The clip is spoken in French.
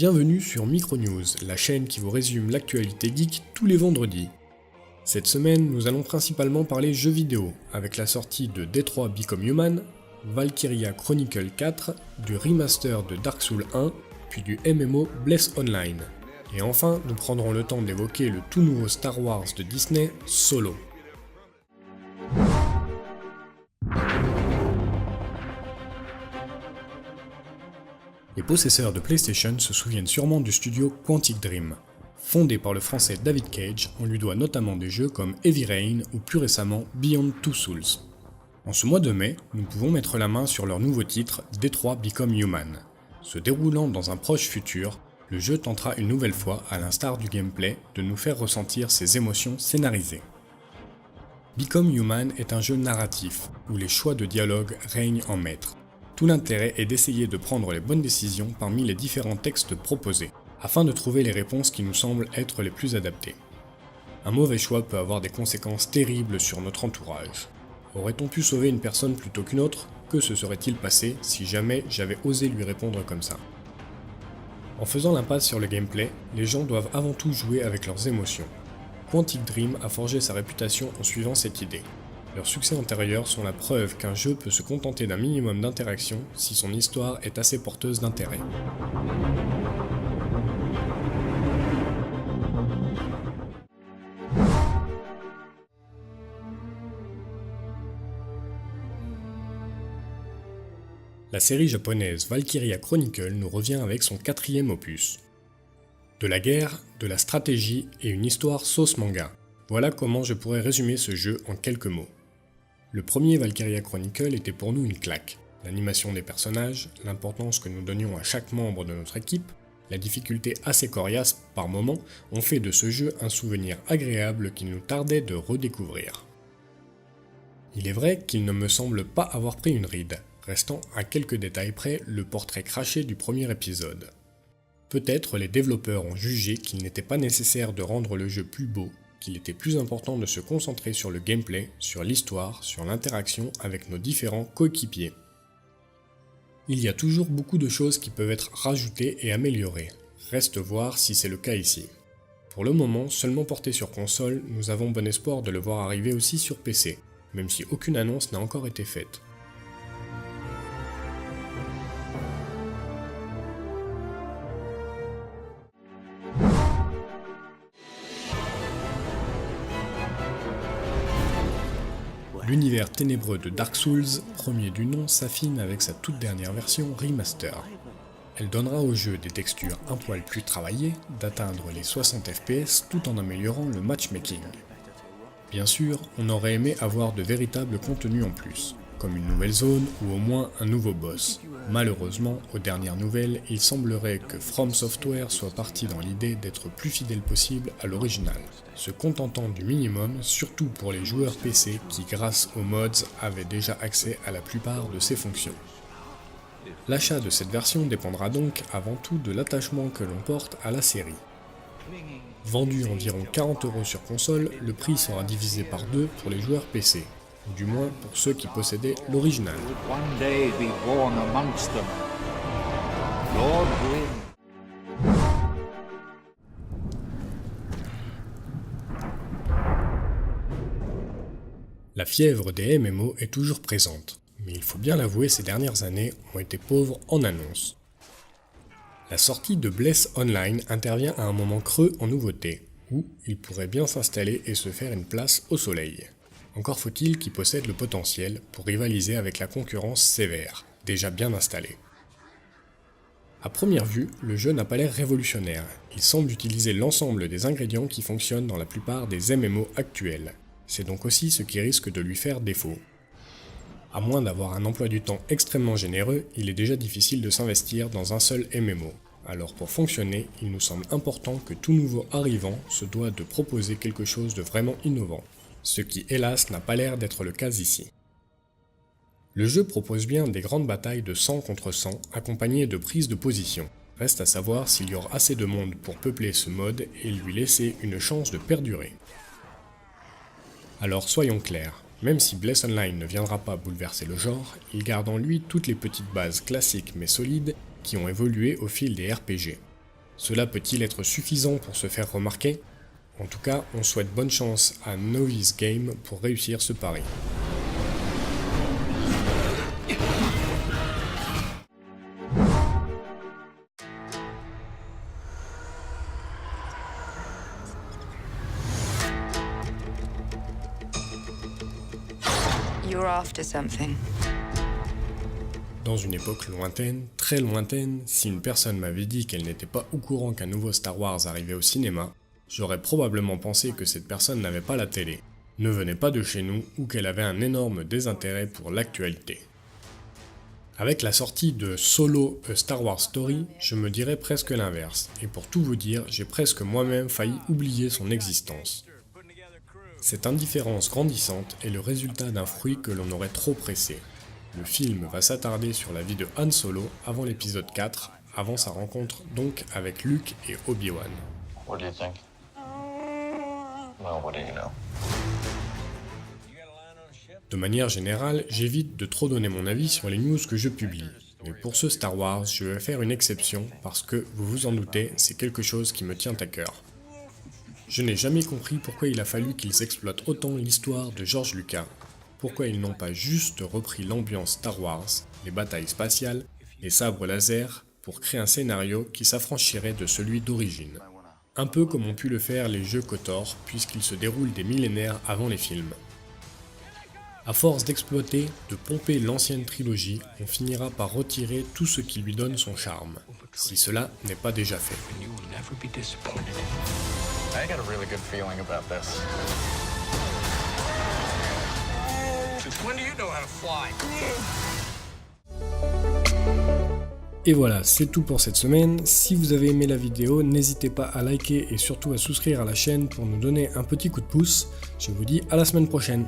Bienvenue sur Micronews, la chaîne qui vous résume l'actualité geek tous les vendredis. Cette semaine, nous allons principalement parler jeux vidéo, avec la sortie de Detroit Become Human, Valkyria Chronicle 4, du remaster de Dark Souls 1, puis du MMO Bless Online. Et enfin, nous prendrons le temps d'évoquer le tout nouveau Star Wars de Disney, Solo. Les possesseurs de PlayStation se souviennent sûrement du studio Quantic Dream. Fondé par le français David Cage, on lui doit notamment des jeux comme Heavy Rain ou plus récemment Beyond Two Souls. En ce mois de mai, nous pouvons mettre la main sur leur nouveau titre Detroit Become Human. Se déroulant dans un proche futur, le jeu tentera une nouvelle fois, à l'instar du gameplay, de nous faire ressentir ses émotions scénarisées. Become Human est un jeu narratif, où les choix de dialogue règnent en maître. Tout l'intérêt est d'essayer de prendre les bonnes décisions parmi les différents textes proposés, afin de trouver les réponses qui nous semblent être les plus adaptées. Un mauvais choix peut avoir des conséquences terribles sur notre entourage. Aurait-on pu sauver une personne plutôt qu'une autre? Que se serait-il passé si jamais j'avais osé lui répondre comme ça? En faisant l'impasse sur le gameplay, les gens doivent avant tout jouer avec leurs émotions. Quantic Dream a forgé sa réputation en suivant cette idée. Leurs succès antérieurs sont la preuve qu'un jeu peut se contenter d'un minimum d'interaction si son histoire est assez porteuse d'intérêt. La série japonaise Valkyria Chronicle nous revient avec son 4e opus. De la guerre, de la stratégie et une histoire sauce manga. Voilà comment je pourrais résumer ce jeu en quelques mots. Le premier Valkyria Chronicle était pour nous une claque. L'animation des personnages, l'importance que nous donnions à chaque membre de notre équipe, la difficulté assez coriace par moments ont fait de ce jeu un souvenir agréable qu'il nous tardait de redécouvrir. Il est vrai qu'il ne me semble pas avoir pris une ride, restant à quelques détails près le portrait craché du premier épisode. Peut-être les développeurs ont jugé qu'il n'était pas nécessaire de rendre le jeu plus beau, qu'il était plus important de se concentrer sur le gameplay, sur l'histoire, sur l'interaction avec nos différents coéquipiers. Il y a toujours beaucoup de choses qui peuvent être rajoutées et améliorées, reste voir si c'est le cas ici. Pour le moment, seulement porté sur console, nous avons bon espoir de le voir arriver aussi sur PC, même si aucune annonce n'a encore été faite. L'univers ténébreux de Dark Souls, premier du nom, s'affine avec sa toute dernière version remaster. Elle donnera au jeu des textures un poil plus travaillées, d'atteindre les 60 FPS tout en améliorant le matchmaking. Bien sûr, on aurait aimé avoir de véritables contenus en plus, comme une nouvelle zone ou au moins un nouveau boss. Malheureusement, aux dernières nouvelles, il semblerait que From Software soit parti dans l'idée d'être plus fidèle possible à l'original, se contentant du minimum, surtout pour les joueurs PC qui, grâce aux mods, avaient déjà accès à la plupart de ses fonctions. L'achat de cette version dépendra donc avant tout de l'attachement que l'on porte à la série. Vendu environ 40€ sur console, le prix sera divisé par 2 pour les joueurs PC. Ou du moins pour ceux qui possédaient l'original. La fièvre des MMO est toujours présente, mais il faut bien l'avouer, ces dernières années ont été pauvres en annonces. La sortie de Bless Online intervient à un moment creux en nouveauté, où il pourrait bien s'installer et se faire une place au soleil. Encore faut-il qu'il possède le potentiel pour rivaliser avec la concurrence sévère, déjà bien installée. A première vue, le jeu n'a pas l'air révolutionnaire, il semble utiliser l'ensemble des ingrédients qui fonctionnent dans la plupart des MMO actuels. C'est donc aussi ce qui risque de lui faire défaut. À moins d'avoir un emploi du temps extrêmement généreux, il est déjà difficile de s'investir dans un seul MMO. Alors pour fonctionner, il nous semble important que tout nouveau arrivant se doit de proposer quelque chose de vraiment innovant. Ce qui hélas n'a pas l'air d'être le cas ici. Le jeu propose bien des grandes batailles de 100 contre 100 accompagnées de prises de position. Reste à savoir s'il y aura assez de monde pour peupler ce mode et lui laisser une chance de perdurer. Alors soyons clairs, même si Bless Online ne viendra pas bouleverser le genre, il garde en lui toutes les petites bases classiques mais solides qui ont évolué au fil des RPG. Cela peut-il être suffisant pour se faire remarquer? En tout cas, on souhaite bonne chance à Novice Game pour réussir ce pari. You're after something. Dans une époque lointaine, très lointaine, si une personne m'avait dit qu'elle n'était pas au courant qu'un nouveau Star Wars arrivait au cinéma, j'aurais probablement pensé que cette personne n'avait pas la télé, ne venait pas de chez nous ou qu'elle avait un énorme désintérêt pour l'actualité. Avec la sortie de Solo A Star Wars Story, je me dirais presque l'inverse, et pour tout vous dire, j'ai presque moi-même failli oublier son existence. Cette indifférence grandissante est le résultat d'un fruit que l'on aurait trop pressé. Le film va s'attarder sur la vie de Han Solo avant l'épisode 4, avant sa rencontre donc avec Luke et Obi-Wan. What do you think? Well, what do you know? De manière générale, j'évite de trop donner mon avis sur les news que je publie. Mais pour ce Star Wars, je vais faire une exception parce que, vous vous en doutez, c'est quelque chose qui me tient à cœur. Je n'ai jamais compris pourquoi il a fallu qu'ils exploitent autant l'histoire de George Lucas. Pourquoi ils n'ont pas juste repris l'ambiance Star Wars, les batailles spatiales, les sabres laser, pour créer un scénario qui s'affranchirait de celui d'origine. Un peu comme ont pu le faire les jeux KOTOR, puisqu'ils se déroulent des millénaires avant les films. À force d'exploiter, de pomper l'ancienne trilogie, on finira par retirer tout ce qui lui donne son charme, si cela n'est pas déjà fait. I got a really good feeling about this. Since when do you know how to fly? Et voilà, c'est tout pour cette semaine. Si vous avez aimé la vidéo, n'hésitez pas à liker et surtout à souscrire à la chaîne pour nous donner un petit coup de pouce. Je vous dis à la semaine prochaine.